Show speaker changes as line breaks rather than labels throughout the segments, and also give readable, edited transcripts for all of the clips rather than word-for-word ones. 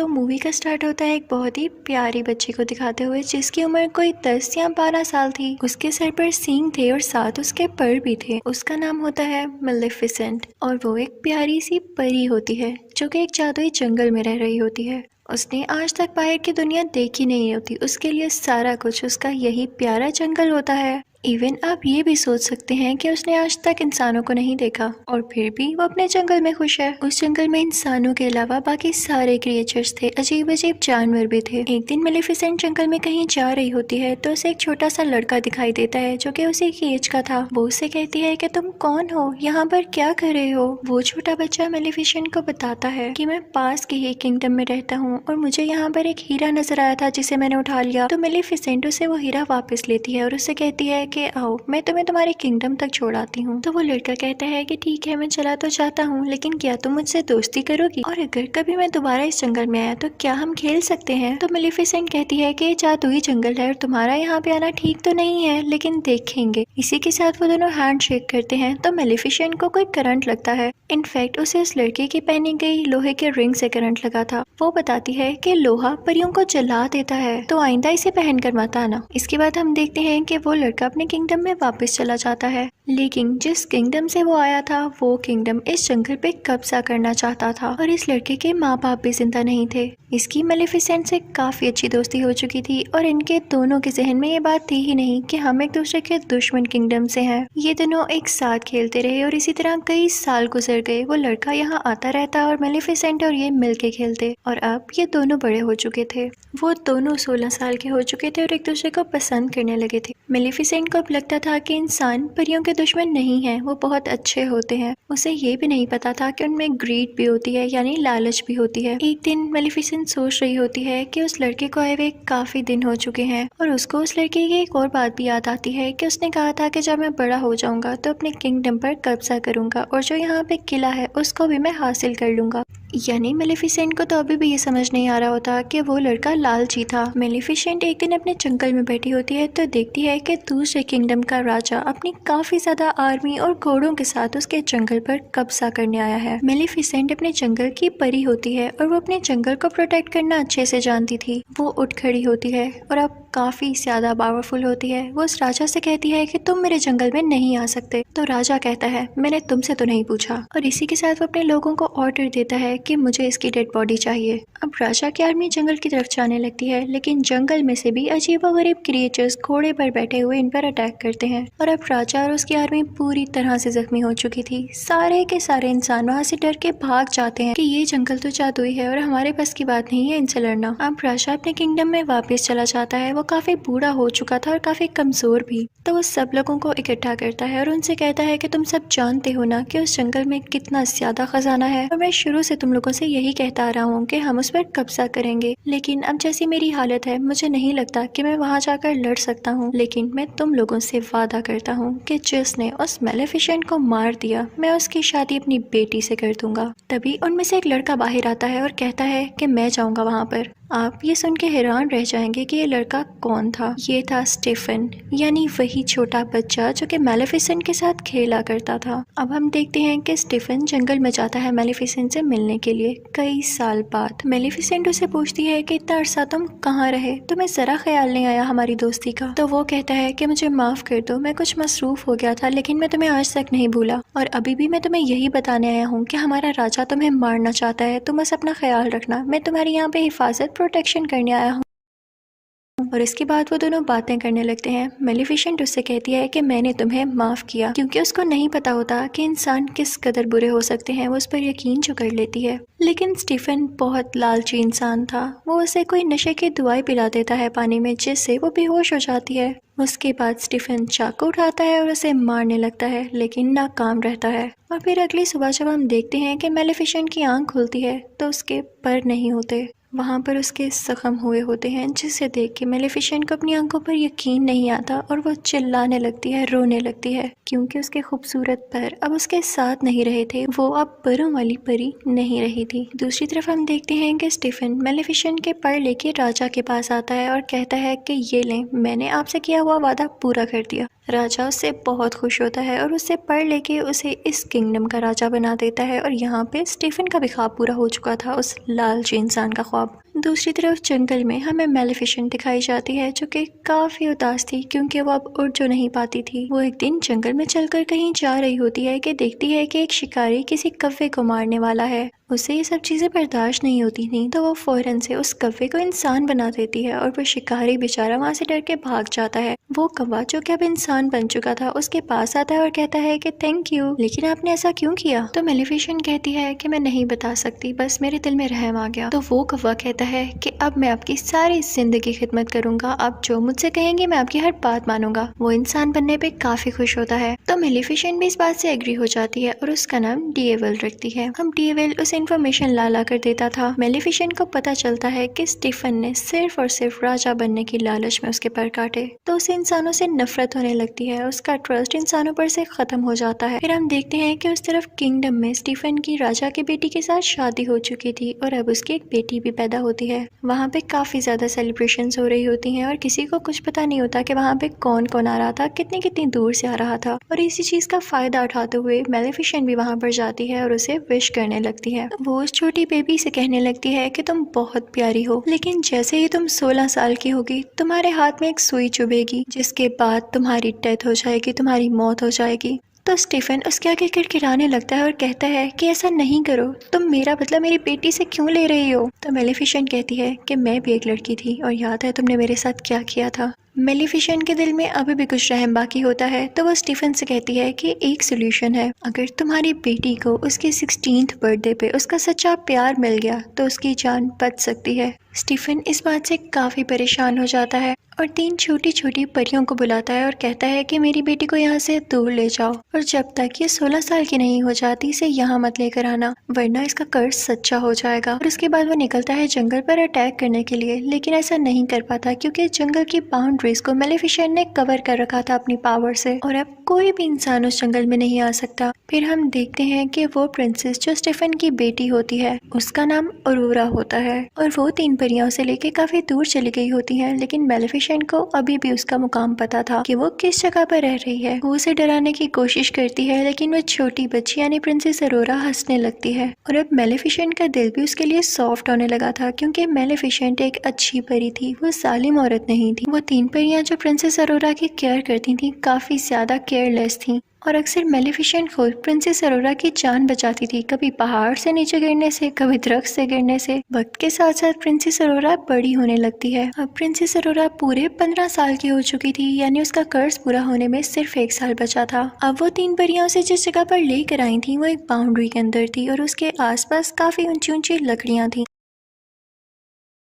तो मूवी का स्टार्ट होता है एक बहुत ही प्यारी बच्ची को दिखाते हुए जिसकी उम्र कोई 10 या 12 साल थी। उसके सर पर सींग थे और साथ उसके पर भी थे। उसका नाम होता है मेलेफिसेंट और वो एक प्यारी सी परी होती है जो कि एक जादुई जंगल में रह रही होती है। उसने आज तक बाहर की दुनिया देखी नहीं होती। उसके लिए सारा कुछ उसका यही प्यारा जंगल होता है। इवन आप ये भी सोच सकते हैं कि उसने आज तक इंसानों को नहीं देखा और फिर भी वो अपने जंगल में खुश है। उस जंगल में इंसानों के अलावा बाकी सारे क्रिएचर्स थे, अजीब अजीब जानवर भी थे। एक दिन मेलेफिसेंट जंगल में कहीं जा रही होती है तो उसे एक छोटा सा लड़का दिखाई देता है जो कि उसी की एज का था। वो उससे कहती है कि तुम कौन हो, यहाँ पर क्या कर रहे हो। वो छोटा बच्चा मेलेफिसेंट को बताता है कि मैं पास के ही किंगडम में रहता हूँ और मुझे यहाँ पर एक हीरा नजर आया था जिसे मैंने उठा लिया। तो मेलेफिसेंट उसे वो हीरा वापस लेती है और उससे कहती है कि आओ मैं तुम्हें तुम्हारे किंगडम तक छोड़ाती हूँ। तो वो लड़का कहता है कि ठीक है मैं चला तो चाहता हूँ, लेकिन क्या तुम मुझसे दोस्ती करोगी, और अगर कभी मैं दोबारा इस जंगल में आया तो क्या हम खेल सकते हैं। तो मेलेफिसेंट कहती है कि जादुई जंगल है और तुम्हारा यहाँ पे आना ठीक तो नहीं है, लेकिन देखेंगे। इसी के साथ वो दोनों हैंड शेक करते हैं तो मेलेफिसेंट को कोई करंट लगता है। इनफैक्ट उसे उस लड़के की पहनी गई लोहे के रिंग से करंट लगा था। वो बताती है कि लोहा परियों को जला देता है, तो आइंदा इसे पहनकर मत आना। इसके बाद हम देखते हैं कि वो लड़का अपने किंगडम में वापस चला जाता है, लेकिन जिस किंगडम से वो आया था वो किंगडम इस जंगल पे कब्जा करना चाहता था और इस लड़के के माँ बाप भी जिंदा नहीं थे। इसकी मेलेफिसेंट से काफी अच्छी दोस्ती हो चुकी थी और इनके दोनों के जहन में ये बात थी ही नहीं कि हम एक दूसरे के दुश्मन किंगडम से हैं। ये दोनों एक साथ खेलते रहे और इसी तरह कई साल गुजर गए। वो लड़का यहाँ आता रहता और मेलेफिसेंट और ये मिलके खेलते और अब ये दोनों बड़े हो चुके थे। वो दोनों 16 साल के हो चुके थे और एक दूसरे को पसंद करने लगे थे। मेलेफिसेंट को अब लगता था कि इंसान परियों के दुश्मन नहीं हैं, वो बहुत अच्छे होते हैं। उसे ये भी नहीं पता था कि उनमें ग्रीड भी होती है, यानी लालच भी होती है। एक दिन मेलेफिसेंट सोच रही होती है कि उस लड़के को आए हुए काफी दिन हो चुके हैं और उसको उस लड़के की एक और बात भी याद आती है कि उसने कहा था कि जब मैं बड़ा हो जाऊंगा तो अपने किंगडम पर कब्जा करूंगा और जो यहाँ पे किला है उसको भी मैं हासिल कर लूंगा। यानी मेलेफिसेंट को तो अभी भी ये समझ नहीं आ रहा होता कि वो लड़का लालची था। मेलेफिसेंट एक दिन अपने जंगल में बैठी होती है तो देखती है कि दूसरे किंगडम का राजा अपनी काफी ज्यादा आर्मी और घोड़ों के साथ उसके जंगल पर कब्जा करने आया है। मेलेफिसेंट अपने जंगल की परी होती है और वो अपने जंगल को प्रोटेक्ट करना अच्छे से जानती थी। वो उठ खड़ी होती है और अब काफी ज्यादा पावरफुल होती है। वो उस राजा से कहती है कि तुम मेरे जंगल में नहीं आ सकते। तो राजा कहता है मैंने तुमसे तो नहीं पूछा, और इसी के साथ वो अपने लोगों को ऑर्डर देता है कि मुझे इसकी डेड बॉडी चाहिए। अब राजा की आर्मी जंगल की तरफ जाने लगती है, लेकिन जंगल में से भी अजीबोगरीब क्रिएचर्स घोड़े पर बैठे हुए इन पर अटैक करते हैं और अब राजा और उसकी आर्मी पूरी तरह से जख्मी हो चुकी थी। सारे के सारे इंसान वहाँ से डर के भाग जाते हैं कि ये जंगल तो जादुई है और हमारे पास की बात नहीं है इनसे लड़ना। अब राजा अपने किंगडम में वापस चला जाता है। वो काफी बूढ़ा हो चुका था और काफी कमजोर भी। तो वो सब लोगों को इकट्ठा करता है और उनसे कहता है कि तुम सब जानते हो ना कि उस जंगल में कितना ज्यादा खजाना है, और मैं शुरू से तुम लोगों से यही कहता आ रहा हूँ कि हम उस पर कब्जा करेंगे। लेकिन अब जैसी मेरी हालत है मुझे नहीं लगता कि मैं वहाँ जाकर लड़ सकता हूँ, लेकिन मैं तुम लोगों से वादा करता हूँ कि जिसने उस मेलेफिसेंट को मार दिया मैं उसकी शादी अपनी बेटी से कर दूंगा। तभी उनमें से एक लड़का बाहर आता है और कहता है कि मैं जाऊंगा वहाँ पर। आप ये सुन के हैरान रह जाएंगे कि ये लड़का कौन था। ये था स्टीफन, यानी वही छोटा बच्चा जो कि मेलेफिसेंट के साथ खेला करता था। अब हम देखते हैं कि स्टीफन जंगल में जाता है मेलेफिसेंट से मिलने के लिए कई साल बाद। मेलेफिसेंट उसे पूछती है कि इतना अरसा तुम कहाँ रहे, तुम्हें जरा ख्याल नहीं आया हमारी दोस्ती का। तो वो कहता है कि मुझे माफ कर दो, मैं कुछ मसरूफ हो गया था, लेकिन मैं तुम्हें आज तक नहीं भूला और अभी भी मैं तुम्हें यही बताने आया हूँ कि हमारा राजा तुम्हें मारना चाहता है। तुम बस अपना ख्याल रखना, मैं तुम्हारी यहाँ पे हिफाजत प्रोटेक्शन करने आया हूँ। और इसके बाद वो दोनों बातें करने लगते हैं। मेलेफिसेंट उससे कहती है कि मैंने तुम्हें माफ किया, क्योंकि उसको नहीं पता होता कि इंसान किस कदर बुरे हो सकते हैं। वो उस पर यकीन जो कर लेती है। लेकिन स्टीफन बहुत लालची इंसान था। वो उसे कोई नशे की दवाई पिला देता है पानी में, जिससे वो बेहोश हो जाती है। उसके बाद स्टीफन चाकू उठाता है और उसे मारने लगता है, लेकिन नाकाम रहता है। और फिर अगली सुबह जब हम देखते हैं कि मेलेफिसेंट की आंख खुलती है तो उसके पर नहीं होते, वहाँ पर उसके जख्म हुए होते हैं, जिसे देख के मेलेफिसेंट को अपनी आंखों पर यकीन नहीं आता और वो चिल्लाने लगती है, रोने लगती है, क्योंकि उसके खूबसूरत पर अब उसके साथ नहीं रहे थे। वो अब परों वाली परी नहीं रही थी। दूसरी तरफ हम देखते हैं कि स्टीफन मेलेफिसेंट के पर लेके राजा के पास आता है और कहता है कि ये लें, मैंने आपसे किया हुआ वादा पूरा कर दिया। राजा उससे बहुत खुश होता है और उससे पढ़ लेके उसे इस किंगडम का राजा बना देता है। और यहाँ पे स्टीफन का भी ख्वाब पूरा हो चुका था, उस लालची इंसान का ख्वाब। दूसरी तरफ जंगल में हमें मेलेफिसेंट दिखाई जाती है, जो कि काफी उदास थी क्योंकि वो अब उड़ जो नहीं पाती थी। वो एक दिन जंगल में चलकर कहीं जा रही होती है कि देखती है कि एक शिकारी किसी कौवे को मारने वाला है। उसे ये सब चीजें बर्दाश्त नहीं होती थी, तो वो फौरन से उस कौवे को इंसान बना देती है और वो शिकारी बेचारा वहाँ से डर के भाग जाता है। वो कौवा जो कि अब इंसान बन चुका था उसके पास आता है और कहता है कि थैंक यू, लेकिन आपने ऐसा क्यों किया? तो मेलेफिसेंट कहती है कि मैं नहीं बता सकती, बस मेरे दिल में रहम आ गया। तो वो कौवा कहता है कि अब मैं आपकी सारी जिंदगी खिदमत करूंगा, आप जो मुझसे कहेंगे मैं आपकी हर बात मानूंगा। वो इंसान बनने पे काफी खुश होता है। तो मेलेफिसेंट भी इस बात से एग्री हो जाती है और उसका नाम डीएवेल रखती है। हम डीएवेल उसे इन्फॉर्मेशन ला कर देता था। मेलेफिसेंट को पता चलता है कि स्टीफन ने सिर्फ और सिर्फ राजा बनने की लालच में उसके पर काटे, तो उसे इंसानों से नफरत होने लगती है, उसका ट्रस्ट इंसानों पर से खत्म हो जाता है। फिर हम देखते हैं कि उस तरफ किंगडम में स्टीफन की राजा की बेटी के साथ शादी हो चुकी थी और अब उसकी एक बेटी भी पैदा होती है। वहाँ पे काफी ज्यादा सेलिब्रेशंस हो रही होती हैं और किसी को कुछ पता नहीं होता कि वहाँ पे कौन कौन आ रहा था, कितनी कितनी दूर से आ रहा था। और इसी चीज का फायदा उठाते हुए मेलेफिसेंट भी वहाँ पर जाती है और उसे विश करने लगती है। वो उस छोटी बेबी से कहने लगती है कि तुम बहुत प्यारी हो, लेकिन जैसे ही तुम 16 साल की होगी तुम्हारे हाथ में एक सुई चुभेगी, जिसके बाद तुम्हारी डेथ हो जाएगी, तुम्हारी मौत हो जाएगी। तो स्टीफन उसके आगे किड़किड़ाने लगता है और कहता है कि ऐसा नहीं करो, तुम मेरा बदला मेरी बेटी से क्यों ले रही हो? तो मेलेफिसेंट कहती है कि मैं भी एक लड़की थी और याद है तुमने मेरे साथ क्या किया था। मेलेफिसेंट के दिल में अभी भी कुछ रहम बाकी होता है, तो वो स्टीफन से कहती है कि एक सोल्यूशन है, अगर तुम्हारी बेटी को उसके 16th बर्थडे पे उसका सच्चा प्यार मिल गया तो उसकी जान बच सकती है। स्टीफन इस बात से काफी परेशान हो जाता है और 3 छोटी छोटी परियों को बुलाता है और कहता है कि मेरी बेटी को यहाँ से दूर ले जाओ और जब तक ये 16 साल की नहीं हो जाती इसे यहाँ मत लेकर आना, वरना इसका कर्ज सच्चा हो जाएगा। और उसके बाद वो निकलता है जंगल पर अटैक करने के लिए, लेकिन ऐसा नहीं कर पाता क्योंकि जंगल की बाउंड्रीज को मेलेफिसेंट ने कवर कर रखा था अपनी पावर से और अब कोई भी इंसान उस जंगल में नहीं आ सकता। फिर हम देखते हैं कि वो प्रिंसेस जो स्टीफन की बेटी होती है उसका नाम अरोरा होता है और वो 3 परियों से लेके काफी दूर चली गई होती है, लेकिन मेलेफिसेंट को अभी भी उसका मुकाम पता था कि वो किस जगह पर रह रही है। वो उसे डराने की कोशिश करती है, लेकिन वो छोटी बच्ची यानी प्रिंसेस अरोरा हंसने लगती है और अब मेलेफिसेंट का दिल भी उसके लिए सॉफ्ट होने लगा था क्योंकि मेलेफिसेंट एक अच्छी परी थी, वो जालिम औरत नहीं थी। वो 3 परियां जो प्रिंसेस अरोरा की केयर करती थी काफी ज्यादा केयरलेस थी और अक्सर मेलेफिसेंट खुद प्रिंसेस अरोरा की जान बचाती थी, कभी पहाड़ से नीचे गिरने से, कभी दरख्त से गिरने से। वक्त के साथ साथ प्रिंसेस अरोरा बड़ी होने लगती है। अब प्रिंसेस अरोरा पूरे 15 साल की हो चुकी थी, यानी उसका कर्ज पूरा होने में सिर्फ 1 साल बचा था। अब वो 3 परियों से जिस जगह पर लेकर आई थी वो एक बाउंड्री के अंदर थी और उसके आसपास काफी ऊंची ऊंची लकड़ियां थी।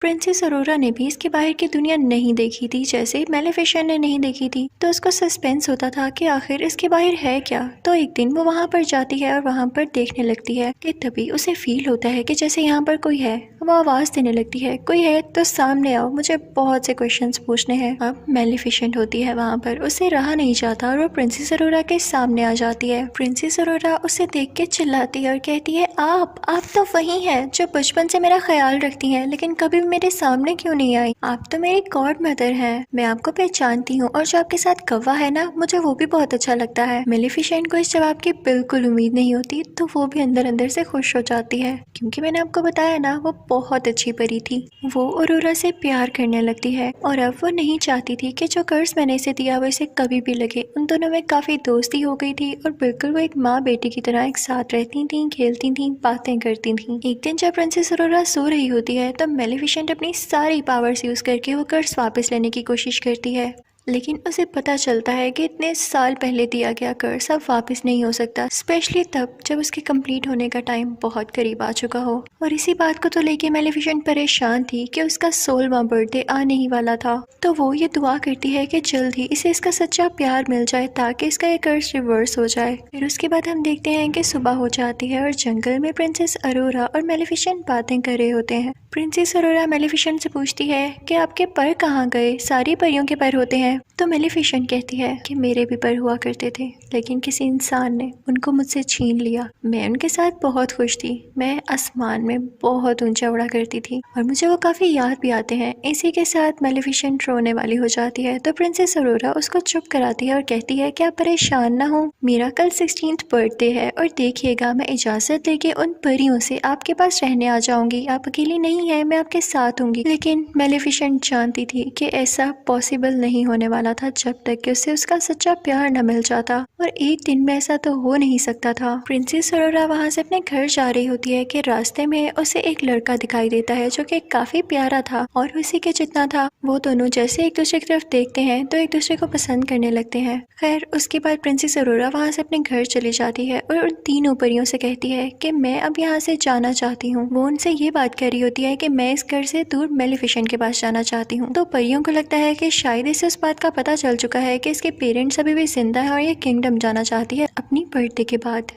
प्रिंसेस अरोरा ने भी इसके बाहर की दुनिया नहीं देखी थी, जैसे मेलेफिसेंट ने नहीं देखी थी, तो उसको सस्पेंस होता था कि आखिर इसके बाहर है क्या। तो एक दिन वो वहाँ पर जाती है और वहाँ पर देखने लगती है कि तभी उसे फील होता है कि जैसे यहाँ पर कोई है। वो आवाज देने लगती है, कोई है तो सामने आओ, मुझे बहुत से क्वेश्चंस पूछने हैं। अब मेलेफिसेंट होती है वहाँ पर, उसे रहा नहीं जाता और वो प्रिंसेस अरोरा के सामने आ जाती है। प्रिंसेस अरोरा उसे देख के चिल्लाती है और कहती है, आप तो वही है जो बचपन से मेरा ख्याल रखती है, लेकिन कभी मेरे सामने क्यों नहीं आई? आप तो मेरी गॉड मदर हैं, मैं आपको पहचानती हूँ और जो आपके साथ कौवा है ना, मुझे वो भी बहुत अच्छा लगता है। मेलेफिसेंट को इस जवाब की बिल्कुल उम्मीद नहीं होती, तो वो भी अंदर अंदर से खुश हो जाती है क्योंकि मैंने आपको बताया ना वो बहुत अच्छी परी थी। वो अरोरा से प्यार करने लगती है और अब वो नहीं चाहती थी कि जो कर्ज मैंने इसे दिया वो इसे कभी भी लगे। उन दोनों में काफी दोस्ती हो गई थी और बिल्कुल वो एक माँ बेटी की तरह एक साथ रहती थी, खेलती थी, बातें करती थी। एक दिन जब प्रिंसेस अरोरा सो रही होती है तब मेलेफिसेंट अपनी सारी पावर्स यूज करके वो कर्ज वापस लेने की कोशिश करती है, लेकिन उसे पता चलता है कि इतने साल पहले दिया गया कर्ज अब वापस नहीं हो सकता, स्पेशली तब जब उसके कंप्लीट होने का टाइम बहुत करीब आ चुका हो। और इसी बात को तो लेके मेलेफिसेंट परेशान थी कि उसका 16वां बर्थडे आने ही वाला था, तो वो ये दुआ करती है कि जल्द ही इसे इसका सच्चा प्यार मिल जाए ताकि इसका ये कर्ज रिवर्स हो जाए। फिर उसके बाद हम देखते हैं कि सुबह हो जाती है और जंगल में प्रिंसेस अरोरा और मेलेफिसेंट बातें कर रहे होते हैं। प्रिंसेस अरोरा मेलेफिसेंट से पूछती है कि आपके पर कहाँ गए? सारी परियों के पर होते हैं, तो मेलिफिसेंट कहती है कि मेरे भी पर हुआ करते थे, लेकिन किसी इंसान ने उनको मुझसे छीन लिया। मैं उनके साथ बहुत खुश थी, मैं आसमान में बहुत ऊंचा उड़ा करती थी और मुझे वो काफी याद भी आते हैं। इसी के साथ मेलिफिसेंट रोने वाली हो जाती है तो प्रिंसेस अरोरा उसको चुप कराती है और कहती है कि आप परेशान ना हो, मेरा कल 16th बर्थडे है और देखिएगा मैं इजाजत लेके उन परियों से आपके पास रहने आ जाऊंगी, आप अकेली नहीं है, मैं आपके साथ होंगी। लेकिन मेलिफिसेंट जानती थी कि ऐसा पॉसिबल नहीं होने वाला था जब तक कि उसे उसका सच्चा प्यार न मिल जाता, और एक दिन में ऐसा तो हो नहीं सकता था। प्रिंसेस अरोरा वहां से अपने घर जा रही होती है कि रास्ते में उसे एक लड़का दिखाई देता है जो कि काफी प्यारा था और उसी के जितना था। वो दोनों जैसे एक दूसरे की तरफ देखते हैं तो एक दूसरे को पसंद करने लगते हैं। खैर उसके बाद प्रिंसेस अरोरा वहां से अपने घर चली जाती है और उन तीनों परियों से कहती है कि मैं अब यहाँ से जाना चाहती हूँ। वो उनसे ये बात कह रही होती है कि मैं इस घर से दूर मेलिफिसेंट के पास जाना चाहती हूँ। तो परियों को लगता है कि शायद इसे उस बात का पता चल चुका है कि इसके पेरेंट्स अभी भी जिंदा है और ये किंगडम जाना चाहती है अपनी बर्थडे के बाद।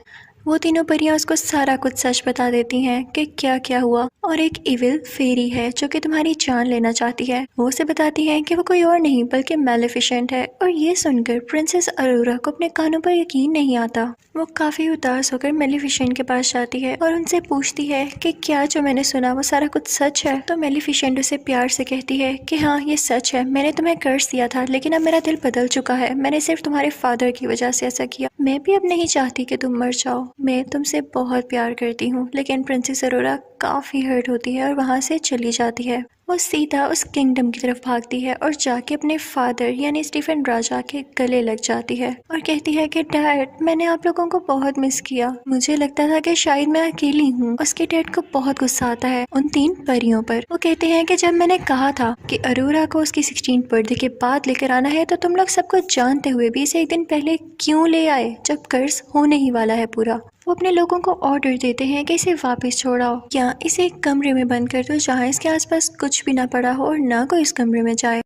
वो तीनों परियां उसको सारा कुछ सच बता देती हैं कि क्या क्या हुआ, और एक इविल फेरी है जो कि तुम्हारी जान लेना चाहती है। वो उसे बताती है कि वो कोई और नहीं बल्कि मेलिफिसेंट है। और ये सुनकर प्रिंसेस अरोरा को अपने कानों पर यकीन नहीं आता। वो काफी उदास होकर मेलिफिसेंट के पास जाती है और उनसे पूछती है कि क्या जो मैंने सुना वो सारा कुछ सच है। तो मेलिफिसेंट उसे प्यार से कहती है कि हाँ ये सच है, मैंने तुम्हें कर्ज दिया था लेकिन अब मेरा दिल बदल चुका है, मैंने सिर्फ तुम्हारे फादर की वजह से ऐसा किया। मैं भी अब नहीं चाहती कि तुम मर जाओ, मैं तुमसे बहुत प्यार करती हूँ। लेकिन प्रिंसेस अरोरा काफी हर्ट होती है और वहां से चली जाती है। वो सीधा उस किंगडम की तरफ भागती है और जाके अपने फादर यानी स्टीफन राजा के गले लग जाती है और कहती है कि डैड मैंने आप लोगों को बहुत मिस किया, मुझे लगता था कि शायद मैं अकेली हूँ। उसके डैड को बहुत गुस्सा आता है उन तीन परियों पर। वो कहते हैं कि जब मैंने कहा था कि अरोरा को उसकी 16th बर्थडे के बाद लेकर आना है तो तुम लोग सब कुछ जानते हुए भी इसे एक दिन पहले क्यों ले आए जब कर्ज होने ही वाला है पूरा। वो अपने लोगों को ऑर्डर देते हैं कि इसे वापस छोड़ाओ या इसे एक कमरे में बंद कर दो जहाँ इसके आसपास कुछ भी ना पड़ा हो और ना कोई इस कमरे में जाए।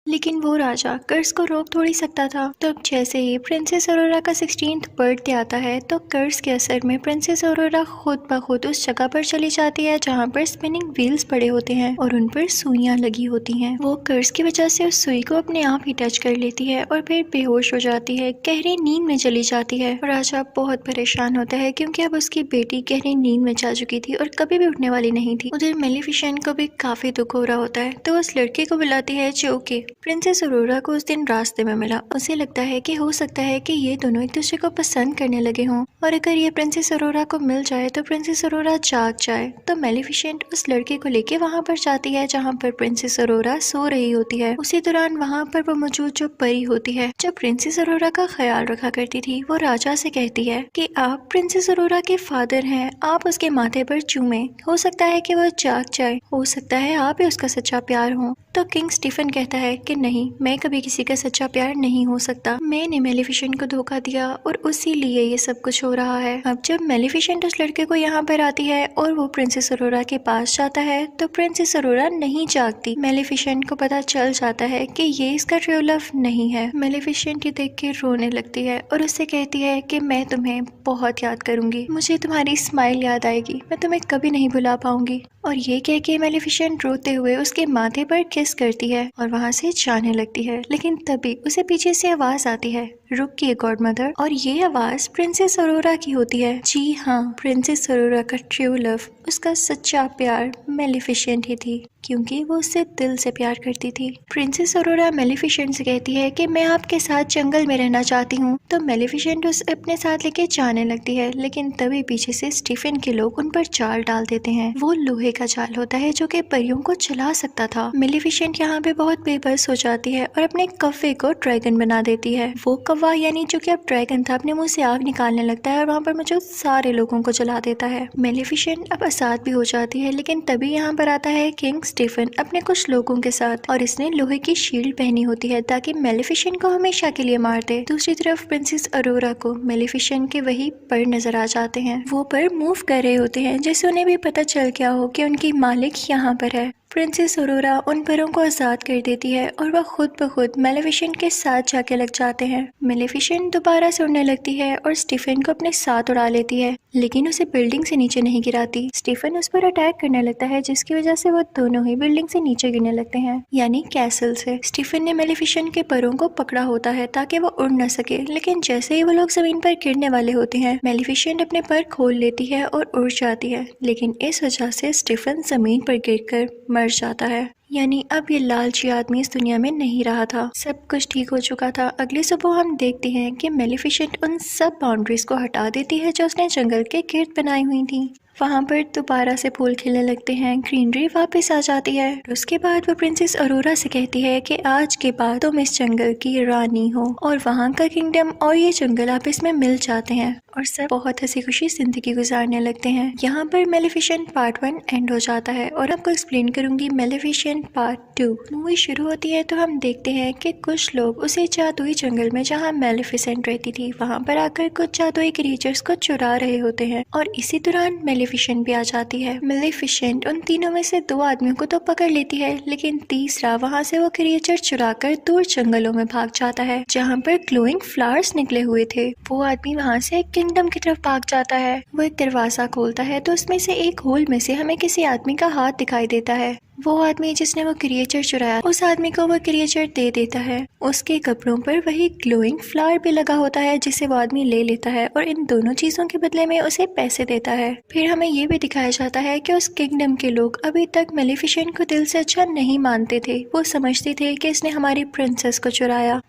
लेकिन वो राजा कर्ज को रोक थोड़ी सकता था। तो अब जैसे ही प्रिंसेस अरोरा का 16th बर्थडे आता है तो कर्ज के असर में प्रिंसेस अरोरा खुद ब खुद उस जगह पर चली जाती है जहाँ पर स्पिनिंग व्हील्स पड़े होते हैं और उन पर सुइयां लगी होती हैं। वो कर्ज की वजह से उस सुई को अपने आप ही टच कर लेती है और फिर बेहोश हो जाती है, गहरी नींद में चली जाती है। राजा बहुत परेशान होता है क्योंकि अब उसकी बेटी गहरी नींद में जा चुकी थी और कभी भी उठने वाली नहीं थी। उधर मेलिफिसेंट को भी काफी दुख हो रहा होता है तो उस लड़के को बुलाती है जो कि प्रिंसेस अरोरा को उस दिन रास्ते में मिला। उसे लगता है कि हो सकता है कि ये दोनों एक दूसरे को पसंद करने लगे हों और अगर ये प्रिंसेस अरोरा को मिल जाए तो प्रिंसेस अरोरा जाग जाए। तो मेलिफिसेंट उस लड़के को लेके वहाँ पर जाती है जहाँ पर प्रिंसेस अरोरा सो रही होती है। उसी दौरान वहाँ पर वो मौजूद जो परी होती है जो प्रिंसेस अरोरा का ख्याल रखा करती थी, वो राजा से कहती है कि आप प्रिंसेस अरोरा के फादर हैं, आप उसके माथे पर चूमे, हो सकता है कि वो जाग जाए, हो सकता है आप ही उसका सच्चा प्यार हो। तो किंग स्टीफन कहता है कि नहीं, मैं कभी किसी का सच्चा प्यार नहीं हो सकता, मैंने मेलिफिसेंट को धोखा दिया और उसी लिए ये सब कुछ हो रहा है। अब जब मेलिफिसेंट उस लड़के को यहाँ पर आती है और वो प्रिंसेस अरोरा के पास जाता है तो प्रिंसेस अरोरा नहीं जागती। मेलिफिसेंट को पता चल जाता है कि ये इसका ट्रू लव नहीं है। मेलिफिसेंट ये देख के रोने लगती है और उससे कहती है कि मैं तुम्हें बहुत याद करूंगी, मुझे तुम्हारी स्माइल याद आएगी, मैं तुम्हें कभी नहीं भुला पाऊंगी। और ये कह के मेलिफिसेंट रोते हुए उसके माथे पर किस करती है और वहाँ से जाने लगती है। लेकिन तभी उसे पीछे से आवाज आती है, रुकिए गॉड मदर। और ये आवाज प्रिंसेस अरोरा की होती है। जी हाँ, प्रिंसेस अरोरा का ट्रू लव, उसका सच्चा प्यार मेलिफिसेंट ही थी क्योंकि वो उससे दिल से प्यार करती थी। प्रिंसेस अरोरा मेलिफिसेंट से कहती है कि मैं आपके साथ जंगल में रहना चाहती हूँ। तो मेलिफिसेंट उसे अपने साथ लेके जाने लगती है, लेकिन तभी पीछे से स्टीफन के लोग उन पर जाल डाल देते हैं। वो लोहे का जाल होता है जो कि परियों को चला सकता था। मेलिफिसेंट यहाँ पे बहुत बेबस हो जाती है और अपने कव्वे को ड्रैगन बना देती है। वो कौवा यानी जो कि अब ड्रैगन था अपने मुंह से आग निकालने लगता है और वहाँ पर मौजूद सारे लोगों को जला देता है। मेलिफिसेंट अब आजाद भी हो जाती है, लेकिन तभी यहाँ पर आता है किंग स्टीफन अपने कुछ लोगों के साथ और इसने लोहे की शील्ड पहनी होती है ताकि मेलिफिसेंट को हमेशा के लिए मार दे। दूसरी तरफ प्रिंसेस अरोरा को मेलिफिसेंट के वही पर नजर आ जाते हैं। वो पर मूव कर रहे होते हैं जैसे उन्हें भी पता चल गया हो कि उनकी मालिक यहाँ पर है। प्रिंसेस अरोरा उन परों को आजाद कर देती है और वह खुद ब खुद मेलेफिसेंट के साथ जाके लग जाते हैं। मेलेफिसेंट दोबारा से उड़ने लगती है और स्टीफन को अपने साथ उड़ा लेती है, लेकिन उसे बिल्डिंग से नीचे नहीं गिराती। स्टीफन उस पर अटैक करने लगता है, जिसकी वजह से वो दोनों ही बिल्डिंग से नीचे गिरने लगते हैं, यानी कैसल से। स्टीफन ने मेलेफिसेंट के परों को पकड़ा होता है ताकि वो उड़ न सके, लेकिन जैसे ही वो लोग जमीन पर गिरने वाले होते हैं, मेलेफिसेंट अपने पर खोल लेती है और उड़ जाती है, लेकिन इस वजह से स्टीफन जमीन पर गिरकर मर जाता है। यानी अब ये लालची आदमी इस दुनिया में नहीं रहा था, सब कुछ ठीक हो चुका था। अगली सुबह हम देखते हैं कि मेलेफिसेंट उन सब बाउंड्रीज को हटा देती है जो उसने जंगल के गिर्द बनाई हुई थी। वहाँ पर दोबारा से फूल खिलने लगते हैं, ग्रीनरी वापस आ जाती है। उसके बाद वो प्रिंसेस अरोरा से कहती है कि आज के बाद तुम इस जंगल की रानी हो, और वहाँ का किंगडम और ये जंगल आपस में मिल जाते हैं और सब बहुत हंसी खुशी जिंदगी गुजारने लगते हैं। यहाँ पर मेलेफिसेंट पार्ट 1 एंड हो जाता है और आपको एक्सप्लेन करूंगी मेलेफिसेंट पार्ट 2। मूवी शुरू होती है तो हम देखते हैं कि कुछ लोग उसी जादुई जंगल में जहाँ मेलेफिसेंट रहती थी वहाँ पर आकर कुछ जादुई क्रिएचर्स को चुरा रहे होते हैं, और इसी दौरान मेलेफिसेंट भी आ जाती है। मेलेफिसेंट उन तीनों में से 2 आदमियों को तो पकड़ लेती है, लेकिन तीसरा वहाँ से वो क्रिएचर चुराकर दूर जंगलों में भाग जाता है जहाँ पर ग्लोइंग फ्लावर्स निकले हुए थे। वो आदमी वहाँ से किंगडम की तरफ भाग जाता है। वो एक दरवाजा खोलता है तो उसमें से एक होल में से हमें किसी आदमी का हाथ दिखाई देता है। वो आदमी जिसने वो क्रिएचर चुराया, उस आदमी को वो क्रिएचर दे देता है। उसके कपड़ों पर वही ग्लोइंग फ्लावर भी लगा होता है जिसे वो आदमी ले लेता है और इन दोनों चीजों के बदले में उसे पैसे देता है। फिर हमें ये भी दिखाया जाता है कि उस किंगडम के लोग अभी तक मेलेफिसेंट को दिल से अच्छा नहीं मानते थे। वो समझते थे कि इसने हमारी प्रिंसेस को चुराया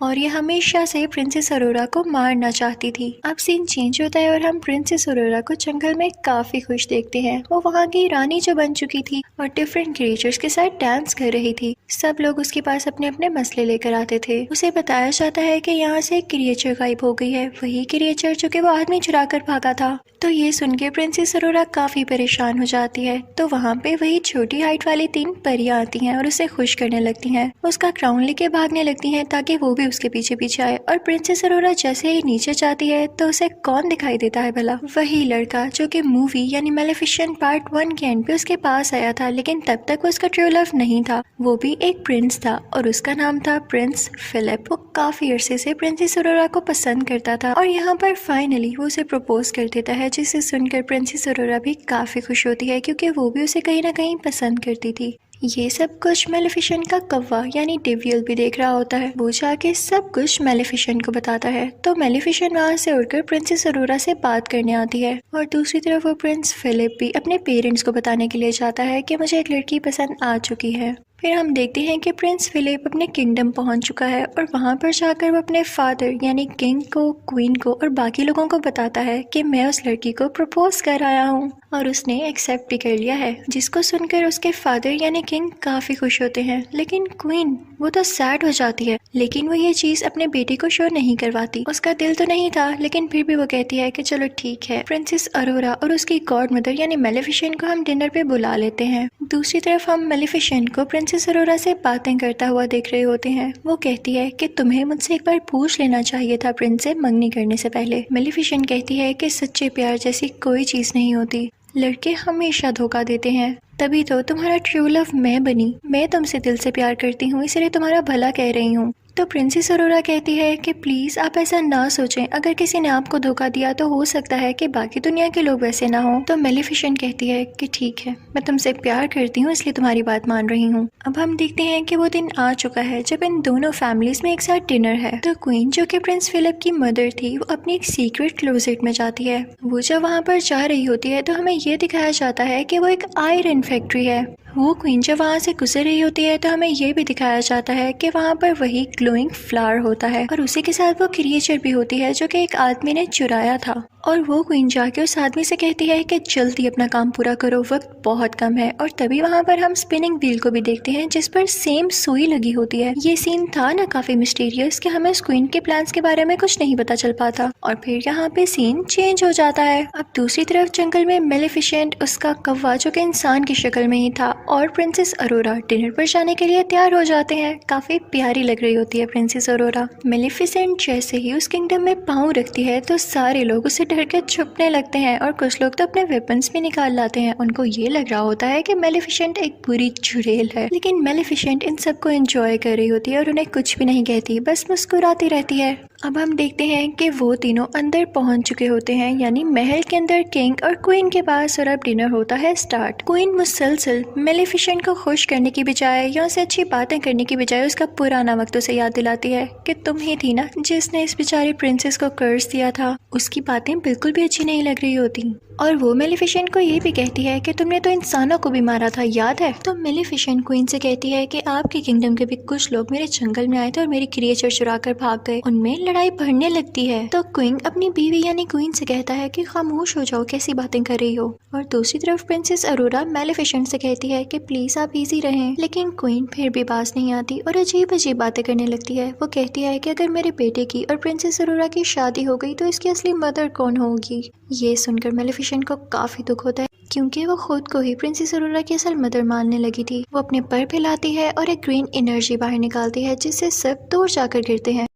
और ये हमेशा से प्रिंसेस अरोरा को मारना चाहती थी। अब सीन चेंज होता है और हम प्रिंसेस अरोरा को जंगल में काफी खुश देखते हैं। वो वहाँ की रानी जो बन चुकी थी और डिफरेंट क्रिएचर्स के साथ डांस कर रही थी। सब लोग उसके पास अपने अपने मसले लेकर आते थे। उसे बताया जाता है कि यहाँ से एक क्रिएचर गायब हो गई है, वही क्रिएचर जो कि वो आदमी चुरा कर भागा था। तो ये सुन के प्रिंसेस अरोरा काफी परेशान हो जाती है। तो वहाँ पे वही छोटी हाइट वाली 3 परियां आती हैं और उसे खुश करने लगती हैं। उसका क्राउन लेके भागने लगती हैं ताकि वो भी उसके पीछे पीछे आए। और प्रिंसेस अरोरा जैसे ही नीचे जाती है तो उसे कौन दिखाई देता है भला? वही लड़का जो कि मूवी यानी मेलेफिसेंट पार्ट 1 के एंड पे उसके पास आया था, लेकिन तब तक वो उसका ट्रू लव नहीं था। वो भी एक प्रिंस था और उसका नाम था प्रिंस फिलिप। वो काफी अरसे से प्रिंसेस अरोरा को पसंद करता था और यहाँ पर फाइनली वो उसे प्रपोज कर देता है, जिसे सुनकर प्रिंसेस अरोरा भी काफी खुश होती है क्योंकि वो भी उसे कहीं ना कहीं पसंद करती थी। ये सब कुछ मेलेफिसेंट का कौवा यानी डेवियल भी देख रहा होता है। वो जाके सब कुछ मेलेफिसेंट को बताता है। तो मेलेफिसेंट वहाँ से उड़कर प्रिंसेस अरोरा से बात करने आती है और दूसरी तरफ वो प्रिंस फिलिप भी अपने पेरेंट्स को बताने के लिए जाता है कि मुझे एक लड़की पसंद आ चुकी है। फिर हम देखते हैं कि प्रिंस फिलिप अपने किंगडम पहुंच चुका है और वहां पर जाकर वो अपने फादर यानी किंग को, क्वीन को और बाकी लोगों को बताता है कि मैं उस लड़की को प्रपोज कर आया हूं और उसने एक्सेप्ट भी कर लिया है। जिसको सुनकर उसके फादर यानी किंग काफी खुश होते हैं, लेकिन क्वीन वो तो सैड हो जाती है। लेकिन वो ये चीज अपने बेटे को शो नहीं करवाती। उसका दिल तो नहीं था, लेकिन फिर भी वो कहती है कि चलो ठीक है। प्रिंसेस अरोरा और उसकी गॉड मदर यानी मेलेफिसेंट को हम डिनर पे बुला लेते हैं। दूसरी तरफ हम मेलेफिसेंट को प्रिंसेस अरोरा से बातें करता हुआ देख रहे होते हैं। वो कहती है कि तुम्हें मुझसे एक बार पूछ लेना चाहिए था प्रिंस से मंगनी करने से पहले। मेलेफिसेंट कहती है कि सच्चे प्यार जैसी कोई चीज नहीं होती, लड़के हमेशा धोखा देते हैं। तभी तो तुम्हारा ट्रू लव मैं बनी। मैं तुमसे दिल से प्यार करती हूँ, इसलिए तुम्हारा भला कह रही हूँ। तो प्रिंसेस अरोरा कहती है कि प्लीज आप ऐसा ना सोचें, अगर किसी ने आपको धोखा दिया तो हो सकता है कि बाकी दुनिया के लोग वैसे ना हो। तो मेलेफिसेंट कहती है कि ठीक है, मैं तुमसे प्यार करती हूँ इसलिए तुम्हारी बात मान रही हूँ। अब हम देखते हैं कि वो दिन आ चुका है जब इन दोनों फैमिलीज में एक साथ डिनर है। तो क्वीन जो कि प्रिंस फिलिप की मदर थी, वो अपनी एक सीक्रेट क्लोजेट में जाती है। वो जब वहाँ पर जा रही होती है तो हमें ये दिखाया जाता है कि वो एक आयरन फैक्ट्री है। वो क्वीन जब वहाँ से गुजर रही होती है तो हमें ये भी दिखाया जाता है कि वहाँ पर वही ग्लोइंग फ्लावर होता है और उसी के साथ वो क्रिएचर भी होती है जो कि एक आदमी ने चुराया था। और वो क्वीन जाके उस आदमी से कहती है कि जल्दी अपना काम पूरा करो, वक्त बहुत कम है। और तभी वहाँ पर हम स्पिनिंग व्हील को भी देखते हैं जिस पर सेम सुई लगी होती है। ये सीन था ना काफी मिस्टीरियस कि हमें उस क्वीन के प्लान्स के बारे में कुछ नहीं पता चल पाता। और फिर यहाँ पे सीन चेंज हो जाता है। अब दूसरी तरफ जंगल में मेलेफिसेंट, उसका कौवा जो कि इंसान की शक्ल में ही था, और प्रिंसेस अरोरा डिनर पर जाने के लिए तैयार हो जाते हैं। काफी प्यारी लग रही होती है प्रिंसेस अरोरा। मेलेफिसेंट जैसे ही उस किंगडम में पाँव रखती है तो सारे लोग उसे डर के छुपने लगते हैं और कुछ लोग तो अपने वेपन्स भी निकाल लाते हैं। उनको ये लग रहा होता है कि मेलिफिसेंट एक बुरी चुड़ैल है, लेकिन मेलिफिसेंट इन सबको एंजॉय कर रही होती है और उन्हें कुछ भी नहीं कहती, बस मुस्कुराती रहती है। अब हम देखते हैं कि वो तीनों अंदर पहुंच चुके होते हैं, यानी महल के अंदर किंग और क्वीन के पास, और अब डिनर होता है स्टार्ट। क्वीन मुसलसल मेलिफिसेंट को खुश करने की बजाय या उसे अच्छी बातें करने की बजाय उसका पुराना वक्त उसे याद दिलाती है कि तुम ही थी ना जिसने इस बेचारी प्रिंसेस को कर्ज दिया था। उसकी बातें बिल्कुल भी अच्छी नहीं लग रही होती और वो मेलिफिसेंट को ये भी कहती है कि तुमने तो इंसानों को भी मारा था, याद है? तो मेलिफिसेंट क्वीन से कहती है कि आपके किंगडम के भी कुछ लोग मेरे जंगल में आए थे और मेरी क्रिएचर चुरा कर भाग गए। उनमें लड़ाई बढ़ने लगती है। तो क्वीन अपनी बीवी यानी क्वीन से कहता है कि खामोश हो जाओ, कैसी बातें कर रही हो। और दूसरी तरफ प्रिंसेस अरोरा मेलिफिसेंट से कहती है कि प्लीज आप इजी रहें, लेकिन क्वीन फिर भी बाज नहीं आती और अजीब अजीब बातें करने लगती है। वो कहती है कि अगर मेरे बेटे की और प्रिंसेस अरोरा की शादी हो गई तो इसकी असली मदर कौन होगी। ये सुनकर मेलिफिसेंट को काफी दुख होता है, क्योंकि वो खुद को ही प्रिंसेस अरोरा की असल मदर मानने लगी थी। वो अपने पर फैलाती है और एक ग्रीन एनर्जी बाहर निकालती है जिससे सब दूर जाकर गिरते हैं।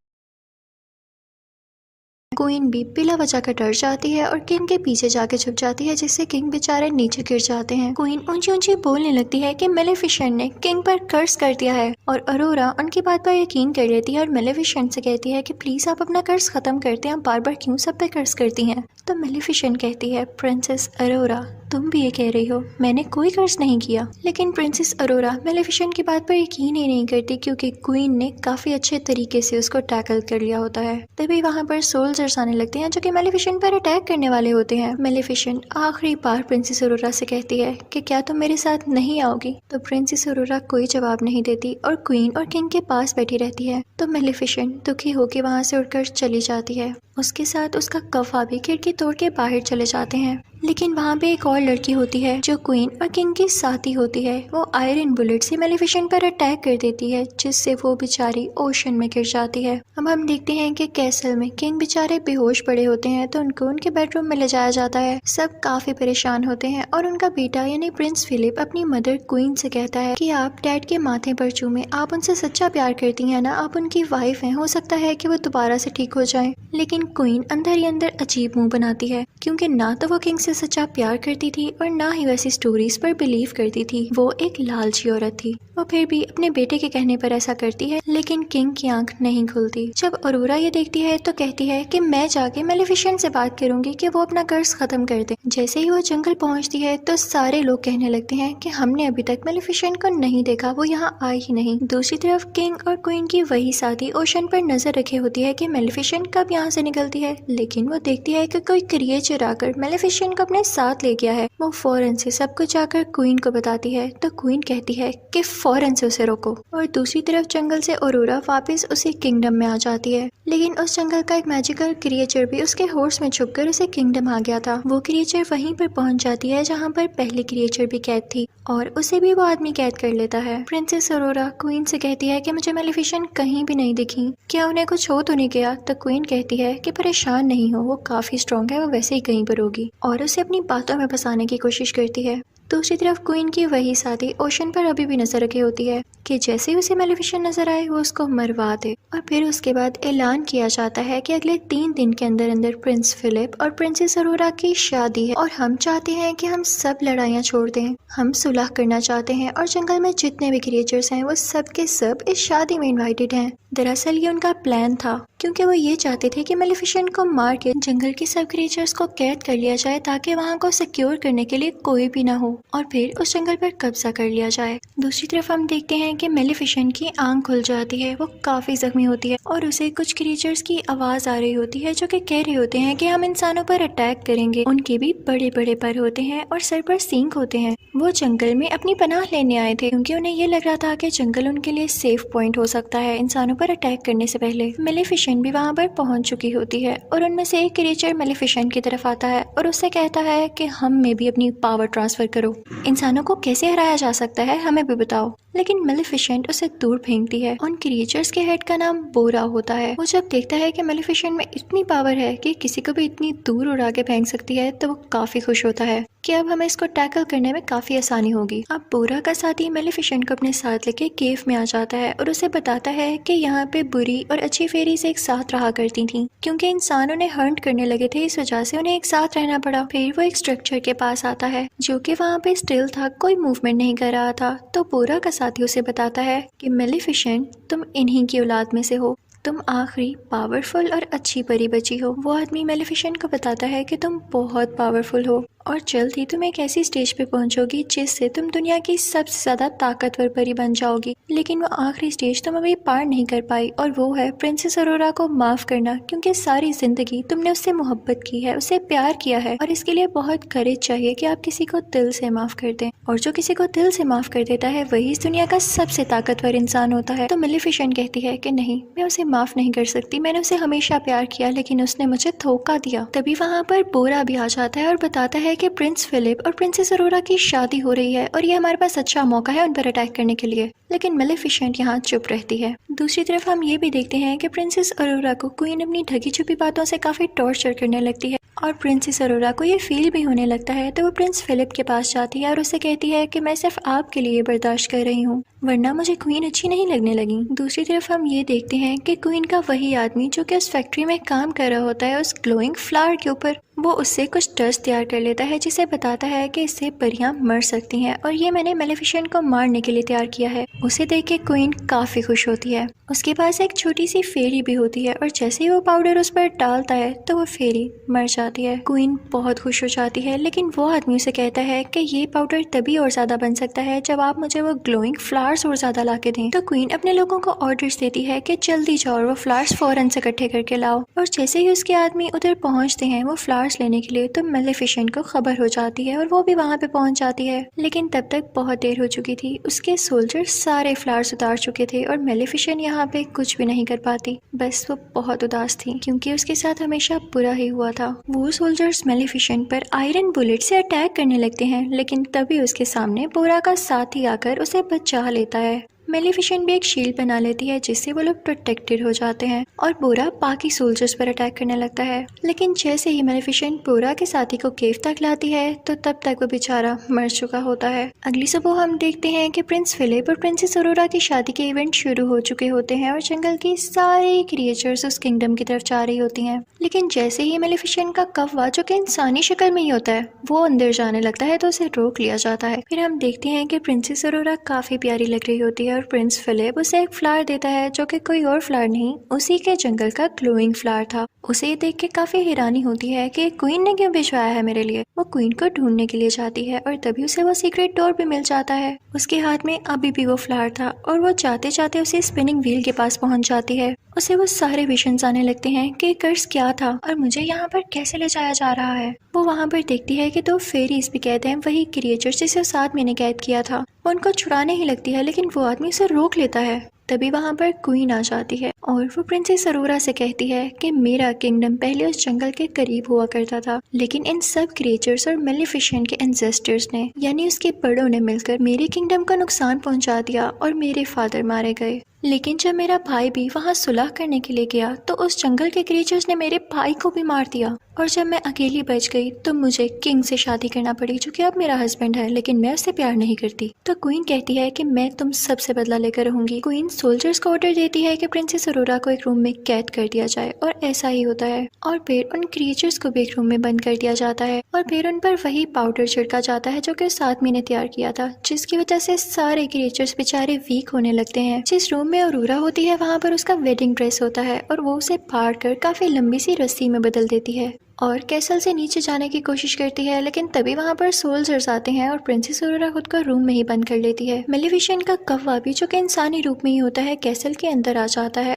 क्वीन भी पिला बजाकर डर जाती है और किंग के पीछे जाके छुप जाती है, जिससे किंग बेचारे नीचे गिर जाते हैं। क्वीन ऊंची ऊंची बोलने लगती है कि मेलिफिसेंट ने किंग पर कर्ज कर दिया है और अरोरा उनकी बात पर यकीन कर लेती है और मेलिफिसेंट से कहती है कि प्लीज आप अपना कर्ज खत्म करते हैं, आप बार बार क्यों सब पे कर्ज करती हैं। तो मेलिफिसेंट कहती है प्रिंसेस अरोरा तुम भी ये कह रही हो, मैंने कोई कर्ज नहीं किया। लेकिन प्रिंसेस अरोरा मेलिफिसेंट की बात पर यकीन ही नहीं करती, क्योंकि क्वीन ने काफी अच्छे तरीके से उसको टैकल कर लिया होता है। तभी वहाँ पर सोल्जर्स आने लगते हैं जो कि मेलिफिसेंट पर अटैक करने वाले होते हैं। मेलिफिसेंट आखिरी बार प्रिंसेस अरोरा से कहती है कि क्या तुम मेरे साथ नहीं आओगी। तो प्रिंसेस अरोरा कोई जवाब नहीं देती और क्वीन और किंग के पास बैठी रहती है। तो मेलिफिसेंट दुखी होकर वहाँ से उठकर चली जाती है। उसके साथ उसका कफा भी खिड़की तोड़ के बाहर चले जाते हैं। लेकिन वहाँ पे एक और लड़की होती है जो क्वीन और किंग की साथी होती है। वो आयरन बुलेट से मेलिफिसेंट पर अटैक कर देती है, जिससे वो बेचारी ओशन में गिर जाती है। अब हम देखते हैं कि कैसल में किंग बेचारे बेहोश पड़े होते हैं, तो उनको उनके बेडरूम में ले जाया जाता है। सब काफी परेशान होते हैं और उनका बेटा यानी प्रिंस फिलिप अपनी मदर क्वीन से कहता है कि आप डैड के माथे पर चूमे, आप उनसे सच्चा प्यार करती है ना, आप उनकी वाइफ हैं, हो सकता है कि वो दोबारा से ठीक हो जाए। लेकिन क्वीन अंदर ही अंदर अजीब मुंह बनाती है, क्योंकि ना तो वो किंग से सच्चा प्यार करती थी और ना ही वैसी स्टोरीज पर बिलीव करती थी। वो एक लालची औरत थी। वो फिर भी अपने बेटे के कहने पर ऐसा करती है, लेकिन किंग की आंख नहीं खुलती। जब अरोरा ये देखती है तो कहती है कि मैं जाके मेलिफिसेंट से बात करूंगी कि वो अपना कर्ज खत्म कर दे। जैसे ही वो जंगल पहुंचती है तो सारे लोग कहने लगते हैं कि हमने अभी तक मेलिफिसेंट को नहीं देखा, वो यहाँ आई ही नहीं। दूसरी तरफ किंग और क्वीन की वही साथी ओशन पर नजर रखे होती है कि मेलिफिसेंट कब यहाँ से निकलती है, लेकिन वो देखती है कि कोई क्रिएचर आकर मेलिफिसेंट को अपने साथ ले गया है। वो फौरन से सब कुछ जाकर क्वीन को बताती है, तो क्वीन कहती है कि फौरन से उसे रोको। और दूसरी तरफ जंगल से अरोरा वापस उसी किंगडम में आ जाती है, लेकिन उस जंगल का एक मैजिकल क्रिएचर भी उसके होर्स में छुपकर उसे किंगडम आ गया था। वो क्रिएचर वहीं पर पहुंच जाती है जहाँ पर पहली क्रिएचर भी कैद थी और उसे भी वो आदमी कैद कर लेता है। प्रिंसेस अरोरा क्वीन से कहती है कि मुझे मेलिफिसेंट कहीं भी नहीं दिखी, क्या उन्हें कुछ हो तो नहीं गया। तो क्वीन कहती है कि परेशान नहीं हो, वो काफी स्ट्रॉन्ग है, वो वैसे ही कहीं पर होगी, और उसे अपनी बातों में फंसाने की कोशिश करती है। दूसरी तरफ क्वीन की वही साथी ओशन पर अभी भी नजर रखी होती है कि जैसे ही उसे मेलिफिसेंट नजर आए वो उसको मरवा दे। और फिर उसके बाद ऐलान किया जाता है कि अगले 3 दिन के अंदर अंदर प्रिंस फिलिप और प्रिंसेस अरोरा की शादी है और हम चाहते हैं कि हम सब लड़ाइयाँ छोड़ दें, हम सुलह करना चाहते हैं और जंगल में जितने भी क्रिएचर्स हैं वो सब के सब इस शादी में इन्वाइटेड हैं। दरअसल ये उनका प्लान था, क्योंकि वो ये चाहते थे कि मेलिफिसेंट को मार के जंगल के सब क्रिएचर्स को कैद कर लिया जाए, ताकि वहाँ को सिक्योर करने के लिए कोई भी ना हो और फिर उस जंगल पर कब्जा कर लिया जाए। दूसरी तरफ हम देखते हैं कि मेलिफिसेंट की आंख खुल जाती है, वो काफी जख्मी होती है और उसे कुछ क्रिएचर्स की आवाज आ रही होती है जो कि कह रहे होते हैं कि हम इंसानों पर अटैक करेंगे। उनके भी बड़े बड़े पर होते हैं और सर पर सींग होते हैं। वो जंगल में अपनी पनाह लेने आए थे, क्योंकि उन्हें ये लग रहा था कि जंगल उनके लिए सेफ पॉइंट हो सकता है इंसानों पर अटैक करने से पहले। मेलिफिसेंट भी वहाँ पर पहुंच चुकी होती है और उनमें से एक क्रिएचर मेलिफिसेंट की तरफ आता है और उससे कहता है कि हम में भी अपनी पावर ट्रांसफर करो, इंसानों को कैसे हराया जा सकता है हमें भी बताओ। लेकिन मेलिफिसेंट उसे दूर फेंकती है। उन क्रिएचर्स के हेड का नाम बोरा होता है। वो जब देखता है कि मेलिफिसेंट में इतनी पावर है कि किसी को भी इतनी दूर उड़ा के फेंक सकती है तो वो काफी खुश होता है कि अब हमें इसको टैकल करने में काफी आसानी होगी। अब बोरा का साथी मेलिफिसेंट को अपने साथ लेके केव में आ जाता है और उसे बताता है कि यहाँ पे बुरी और अच्छी फेरीज एक साथ रहा करती थी। क्योंकि इंसान उन्हें हंट करने लगे थे, इस वजह से उन्हें एक साथ रहना पड़ा। फिर वो एक स्ट्रक्चर के पास आता है जो कि वहाँ पे स्टिल था, कोई मूवमेंट नहीं कर रहा था। तो बोरा का साथी उसे बताता है कि मेलिफिसेंट, तुम इन्हीं की औलाद में से हो, तुम आखिरी पावरफुल और अच्छी परी बची हो। वो आदमी मेलिफिसेंट को बताता है कि तुम बहुत पावरफुल हो और जल्द ही तुम एक ऐसी स्टेज पे पहुंचोगी जिससे तुम दुनिया की सबसे ज्यादा ताकतवर परी बन जाओगी। लेकिन वो आखिरी स्टेज तुम अभी पार नहीं कर पाई और वो है प्रिंसेस अरोरा को माफ करना, क्योंकि सारी जिंदगी तुमने उससे मोहब्बत की है, उससे प्यार किया है और इसके लिए बहुत करेज चाहिए कि आप किसी को दिल से माफ कर दें। और जो किसी को दिल से माफ कर देता है वही इस दुनिया का सबसे ताकतवर इंसान होता है। तो मेलिफिसेंट कहती है कि नहीं, मैं उसे माफ नहीं कर सकती, मैंने उसे हमेशा प्यार किया लेकिन उसने मुझे धोखा दिया। तभी वहाँ पर बोरा भी आ जाता है और बताता है कि प्रिंस फिलिप और प्रिंसेस अरोरा की शादी हो रही है और ये हमारे पास अच्छा मौका है उन पर अटैक करने के लिए। लेकिन मेलिफिसेंट यहाँ चुप रहती है। दूसरी तरफ हम ये भी देखते हैं कि प्रिंसेस अरोरा को क्वीन अपनी ढकी छुपी बातों से काफी टॉर्चर करने लगती है और प्रिंसेस अरोरा को ये फील भी होने लगता है। तो वो प्रिंस फिलिप के पास जाती है और उसे कहती है कि मैं सिर्फ आपके लिए बर्दाश्त कर रही हूँ, वरना मुझे क्वीन अच्छी नहीं लगने लगी। दूसरी तरफ हम ये देखते हैं कि क्वीन का वही आदमी जो कि उस फैक्ट्री में काम कर रहा होता है उस ग्लोइंग फ्लावर के ऊपर, वो उससे कुछ डस्ट तैयार कर लेता है जिसे बताता है कि इससे परियां मर सकती हैं और ये मैंने मेलिफिसेंट को मारने के लिए तैयार किया है। उसे देख के क्वीन काफी खुश होती है। उसके पास एक छोटी सी फेरी भी होती है और जैसे ही वो पाउडर उस पर डालता है तो वो फेरी मर जाती है। क्वीन बहुत खुश हो जाती है, लेकिन वो आदमी उसे कहता है कि ये पाउडर तभी और ज्यादा बन सकता है जब आप मुझे वो ग्लोइंग फ्लावर्स और ज्यादा ला के दें। तो क्वीन अपने लोगों को ऑर्डर्स देती है कि जल्दी जाओ और वो फ्लावर्स फौरन से इकट्ठे करके लाओ। और जैसे ही उसके आदमी उधर पहुंचते हैं वो फ्लावर्स लेने के लिए, तो मेलिफिसेंट को खबर हो जाती है और वो भी वहां पे पहुंच जाती है। लेकिन तब तक बहुत देर हो चुकी थी, उसके सोल्जर सारे फ्लावर्स उतार चुके थे और मेलिफिसेंट यहाँ पे कुछ भी नहीं कर पाती। बस वो बहुत उदास थी क्योंकि उसके साथ हमेशा बुरा ही हुआ था। वो सोल्जर्स मेलिफिसेंट पर आयरन बुलेट से अटैक करने लगते हैं, लेकिन तभी उसके सामने बोरा का साथी आकर उसे बचा लेता है। मेलिफिसेंट भी एक शील्ड बना लेती है जिससे वो लोग प्रोटेक्टेड हो जाते हैं और बोरा बाकी सोल्जर्स पर अटैक करने लगता है। लेकिन जैसे ही मेलिफिसेंट बोरा के साथी को केव तक लाती है तो तब तक वो बेचारा मर चुका होता है। अगली सुबह हम देखते हैं कि प्रिंस फिलिप और प्रिंसेस अरोरा की शादी के इवेंट शुरू हो चुके होते हैं और जंगल की सारी क्रिएचर्स उस किंगडम की तरफ जा रही होती हैं। लेकिन जैसे ही मेलिफिसेंट का कौवा, जो कि इंसानी शक्ल में ही होता है, वो अंदर जाने लगता है तो उसे रोक लिया जाता है। फिर हम देखते हैं कि प्रिंसेस अरोरा काफी प्यारी लग रही होती है और प्रिंस फिलिप उसे एक फ्लावर देता है जो कि कोई और फ्लावर नहीं, उसी के जंगल का ग्लोइंग फ्लावर था। उसे देख के काफी हैरानी होती है कि क्वीन ने क्यों भिजवाया है मेरे लिए। वो क्वीन को ढूंढने के लिए जाती है और तभी उसे वो सीक्रेट डोर भी मिल जाता है। उसके हाथ में अभी भी वो फ्लावर था और वो जाते जाते उसे स्पिनिंग व्हील के पास पहुंच जाती है। उसे वो सारे विजन्स आने लगते हैं कि कर्ज क्या था और मुझे यहाँ पर कैसे ले जाया जा रहा है। वो वहाँ पर देखती है कि दो फेरीज भी कैद हैं, वही क्रिएचर्स जिसे 7 महीने कैद किया था। वो उनको छुड़ाने ही लगती है लेकिन वो आदमी उसे रोक लेता है। तभी वहाँ पर क्वीन आ जाती है और वो प्रिंसेस अरोरा से कहती है कि मेरा किंगडम पहले उस जंगल के करीब हुआ करता था, लेकिन इन सब क्रिएचर्स और मेलिफिसेंट के एंसेस्टर्स ने, यानी उसके बड़ों ने मिलकर मेरे किंगडम को नुकसान पहुंचा दिया और मेरे फादर मारे गए। लेकिन जब मेरा भाई भी वहाँ सुलह करने के लिए गया तो उस जंगल के क्रिएचर्स ने मेरे भाई को भी मार दिया और जब मैं अकेली बच गई तो मुझे किंग से शादी करना पड़ी, जो कि अब मेरा हस्बैंड है, लेकिन मैं उससे प्यार नहीं करती। तो क्वीन कहती है कि मैं तुम सबसे बदला लेकर रहूंगी। क्वीन सोल्जर्स को ऑर्डर देती है कि प्रिंसेस अरोरा को एक रूम में कैद कर दिया जाए और ऐसा ही होता है। और फिर उन क्रिएचर्स को भी एक रूम में बंद कर दिया जाता है और फिर उन पर वही पाउडर छिड़का जाता है जो कि 7 महीने तैयार किया था, जिसकी वजह से सारे क्रिएचर्स बेचारे वीक होने लगते हैं। जिस रूम में अरोरा होती है वहाँ पर उसका वेडिंग ड्रेस होता है और वो उसे फाड़ कर काफी लंबी सी रस्सी में बदल देती है और कैसल से नीचे जाने की कोशिश करती है। लेकिन तभी वहाँ पर सोल्जर्स आते हैं और प्रिंसेस अरोरा खुद को रूम में ही बंद कर लेती है। मेलिफिसेंट का कौवा भी, जो कि इंसानी रूप में ही होता है, कैसल के अंदर आ जाता है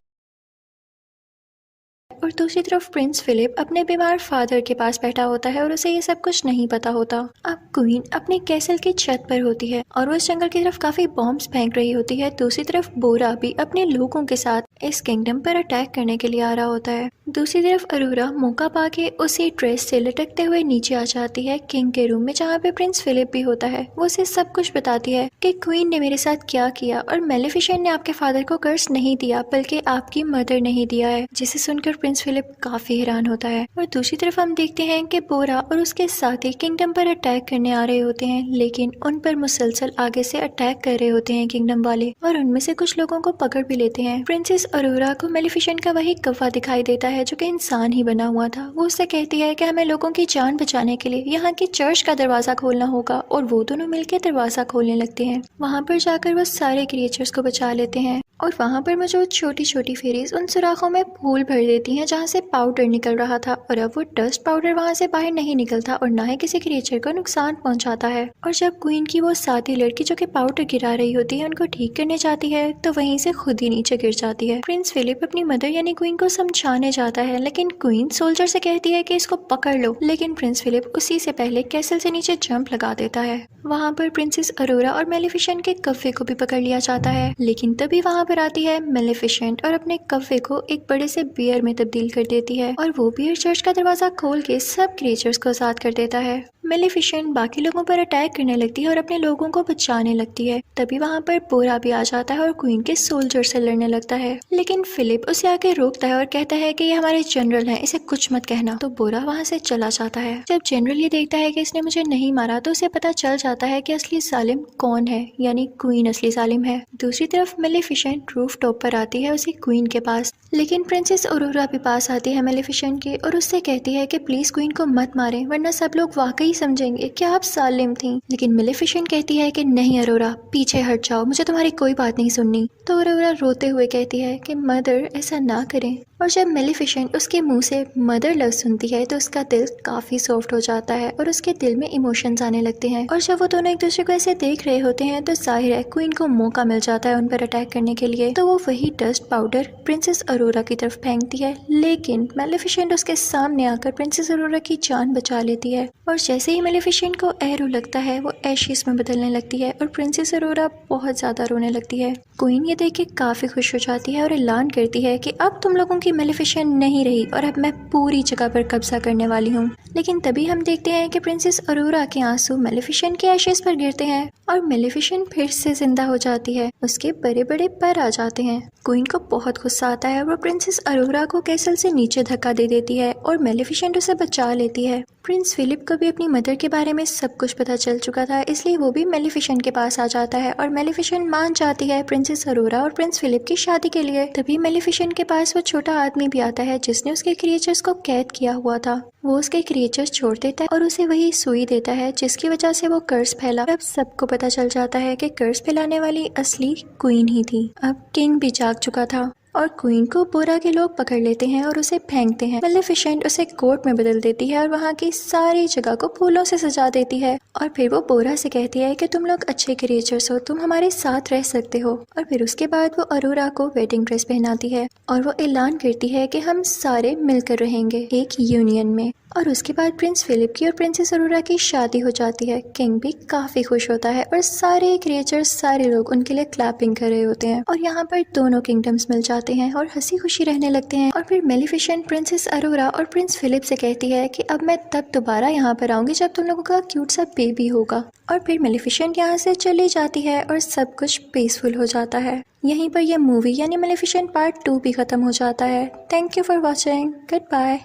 और दूसरी तरफ प्रिंस फिलिप अपने बीमार फादर के पास बैठा होता है और उसे ये सब कुछ नहीं पता होता। अब क्वीन अपने कैसल की छत पर होती है और वो इस जंगल की तरफ काफी बॉम्ब्स फेंक रही होती है। दूसरी तरफ बोरा भी अपने लोगों के साथ इस किंगडम पर अटैक करने के लिए आ रहा होता है। दूसरी तरफ अरोरा मौका पाके उसी ड्रेस से लटकते हुए नीचे आ जाती है किंग के रूम में, जहाँ पे प्रिंस फिलिप भी होता है। वो उसे सब कुछ बताती है कि क्वीन ने मेरे साथ क्या किया और मेलेफिसेंट ने आपके फादर को कर्स नहीं दिया बल्कि आपकी मदर नहीं दिया है, जिसे सुनकर प्रिंस फिलिप काफी हैरान होता है। और दूसरी तरफ हम देखते हैं कि बोरा और उसके साथी किंगडम पर अटैक करने आ रहे होते हैं, लेकिन उन पर मुसलसल आगे से अटैक कर रहे होते हैं किंगडम वाले, और उनमें से कुछ लोगों को पकड़ भी लेते हैं। प्रिंसेस अरोरा को मेलेफिसेंट का वही कौवा दिखाई देता है जो कि इंसान ही बना हुआ था। वो उससे कहती है कि हमें लोगों की जान बचाने के लिए यहाँ की चर्च का दरवाजा खोलना होगा, और वो दोनों मिलकर दरवाजा खोलने लगते हैं। वहाँ पर जाकर वो सारे क्रिएचर्स को बचा लेते हैं, और वहाँ पर मौजूद छोटी छोटी फेरीज उन सुराखों में फूल भर देती हैं जहाँ से पाउडर निकल रहा था, और अब वो डस्ट पाउडर वहाँ से बाहर नहीं निकलता और ना ही किसी क्रिएचर को नुकसान पहुँचाता है। और जब क्वीन की वो साथी लड़की जो कि पाउडर गिरा रही होती है उनको ठीक करने जाती है तो वहीं से खुद ही नीचे गिर जाती है। प्रिंस फिलिप अपनी मदर यानी क्वीन को समझाने जाता है, लेकिन क्वीन सोल्जर से कहती है कि इसको पकड़ लो, लेकिन प्रिंस फिलिप उसी से पहले कैसल से नीचे जंप लगा देता है। वहाँ पर प्रिंसेस अरोरा और मेलेफिसेंट के कव्वे को भी पकड़ लिया जाता है, लेकिन तभी वहाँ पर आती है मेलेफिसेंट और अपने कव्वे को एक बड़े से बियर में तब्दील कर देती है, और वो बियर चर्च का दरवाजा खोल के सब क्रिएचर्स को आजाद कर देता है। मेलेफिसेंट बाकी लोगों पर अटैक करने लगती है और अपने लोगों को बचाने लगती है। तभी वहाँ पर बोरा भी आ जाता है और क्वीन के सोल्जर से लड़ने लगता है, लेकिन फिलिप उसे आके रोकता है और कहता है कि ये हमारे जनरल हैं, इसे कुछ मत कहना। तो बोरा वहाँ से चला जाता है। जब जनरल ये देखता है कि इसने मुझे नहीं मारा तो उसे पता चल जाता है कि असली सालिम कौन है, यानी क्वीन असली सालिम है। दूसरी तरफ मेलेफिसेंट रूफ टॉप पर आती है उसी क्वीन के पास, लेकिन प्रिंसेस अरोरा भी पास आती है मेलेफिसेंट के और उससे कहती है कि प्लीज क्वीन को मत मारे वरना सब लोग वाकई समझेंगे कि आप सालिम थी। लेकिन मेलेफिसेंट कहती है कि नहीं अरोरा, पीछे हट जाओ, मुझे तुम्हारी कोई बात नहीं सुननी। तो अरोरा रोते हुए कहती है कि मदर ऐसा ना करें, और जब मेलेफिसेंट उसके मुंह से मदर लव सुनती है तो उसका दिल काफी सॉफ्ट हो जाता है और उसके दिल में इमोशंस आने लगते हैं। और जब वो दोनों एक दूसरे को ऐसे देख रहे होते हैं तो जाहिर है क्वीन को मौका मिल जाता है उन पर अटैक करने के लिए। तो वो वही डस्ट पाउडर प्रिंसेस अरोरा की तरफ फेंकती है, लेकिन मेलेफिसेंट उसके सामने आकर प्रिंसेस अरोरा की जान बचा लेती है। और जैसे ही मेलेफिसेंट को एरो लगता है वो एशेस में बदलने लगती है और प्रिंसेस अरोरा बहुत ज्यादा रोने लगती है। क्वीन ये देख के काफी खुश हो जाती है और ऐलान करती है कि अब तुम लोगों की मेलेफिसेंट नहीं रही और अब मैं पूरी जगह पर कब्जा करने वाली हूँ। लेकिन तभी हम देखते हैं कि प्रिंसेस अरोरा के आंसू मेलेफिसेंट के एशेस पर गिरते हैं और मेलेफिसेंट फिर से जिंदा हो जाती है। उसके बड़े बड़े पर आ जाते हैं। क्वीन को बहुत गुस्सा आता है और वो प्रिंसेस अरोरा को कैसल से नीचे धक्का दे देती है और मेलेफिसेंट उसे बचा लेती है। प्रिंस फिलिप को भी अपनी मदर के बारे में सब कुछ पता चल चुका था, इसलिए वो भी मेलेफिसेंट के पास आ जाता है और मेलेफिसेंट मान जाती है प्रिंसेस अरोरा और प्रिंस फिलिप की शादी के लिए। तभी मेलेफिसेंट के पास वो छोटा आदमी भी आता है जिसने उसके क्रिएचर्स को कैद किया हुआ था। वो उसके क्रिएचर्स छोड़ देता है और उसे वही सुई देता है जिसकी वजह से वो कर्स फैला। अब सबको पता चल जाता है कि कर्स फैलाने वाली असली क्वीन ही थी। अब किंग भी जाग चुका था और क्वीन को बोरा के लोग पकड़ लेते हैं और उसे फेंकते हैं। मेलेफिसेंट उसे कोर्ट में बदल देती है और वहाँ की सारी जगह को फूलों से सजा देती है और फिर वो बोरा से कहती है कि तुम लोग अच्छे क्रिएचर्स हो, तुम हमारे साथ रह सकते हो। और फिर उसके बाद वो अरोरा को वेडिंग ड्रेस पहनाती है और वो ऐलान करती है कि हम सारे मिलकर रहेंगे एक यूनियन में। और उसके बाद प्रिंस फिलिप की और प्रिंसेस अरोरा की शादी हो जाती है। किंग भी काफी खुश होता है और सारे क्रिएचर्स सारे लोग उनके लिए क्लैपिंग कर रहे होते हैं और यहाँ पर दोनों किंगडम्स मिल जाते हैं और हंसी खुशी रहने लगते हैं। और फिर मेलेफिसेंट प्रिंसेस अरोरा और प्रिंस फिलिप से कहती है कि अब मैं तब दोबारा यहाँ पर आऊंगी जब तुम लोगों का क्यूट सा बेबी होगा। और फिर मेलेफिसेंट यहाँ से चली जाती है और सब कुछ पीसफुल हो जाता है। यहीं पर यह मूवी यानी मेलेफिसेंट पार्ट 2 भी खत्म हो जाता है। Thank you for watching. Good bye.